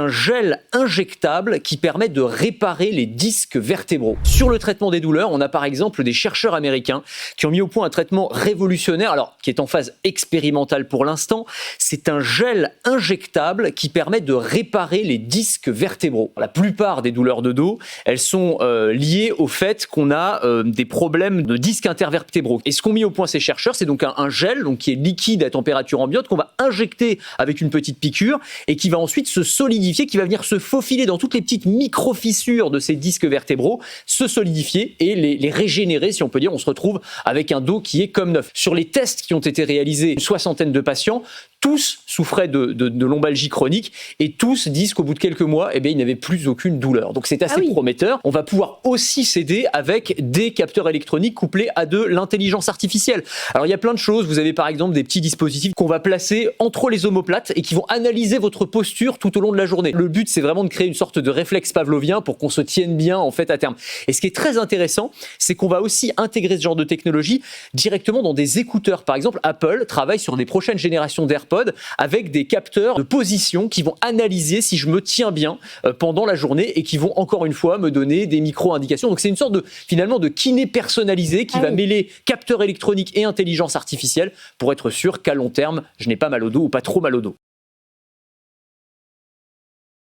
Un gel injectable qui permet de réparer les disques vertébraux. Sur le traitement des douleurs, on a par exemple des chercheurs américains qui ont mis au point un traitement révolutionnaire, alors qui est en phase expérimentale pour l'instant. C'est un gel injectable qui permet de réparer les disques vertébraux. La plupart des douleurs de dos, elles sont liées au fait qu'on a des problèmes de disques intervertébraux. Et ce qu'ont mis au point ces chercheurs, c'est donc un gel qui est liquide à température ambiante qu'on va injecter avec une petite piqûre et qui va ensuite se solidifier, qui va venir se faufiler dans toutes les petites micro-fissures de ces disques vertébraux, se solidifier et les régénérer, si on peut dire. On se retrouve avec un dos qui est comme neuf. Sur les tests qui ont été réalisés, une soixantaine de patients, tous souffraient de lombalgie chronique et tous disent qu'au bout de quelques mois, ils n'avaient plus aucune douleur. Donc c'est assez prometteur. On va pouvoir aussi s'aider avec des capteurs électroniques couplés à de l'intelligence artificielle. Alors il y a plein de choses. Vous avez par exemple des petits dispositifs qu'on va placer entre les omoplates et qui vont analyser votre posture tout au long de la journée. Le but, c'est vraiment de créer une sorte de réflexe pavlovien pour qu'on se tienne bien en fait à terme. Et ce qui est très intéressant, c'est qu'on va aussi intégrer ce genre de technologie directement dans des écouteurs. Par exemple, Apple travaille sur des prochaines générations d'AirPods avec des capteurs de position qui vont analyser si je me tiens bien pendant la journée et qui vont encore une fois me donner des micro-indications. Donc c'est une sorte finalement de kiné personnalisé qui va mêler capteurs électroniques et intelligence artificielle pour être sûr qu'à long terme, je n'ai pas mal au dos ou pas trop mal au dos.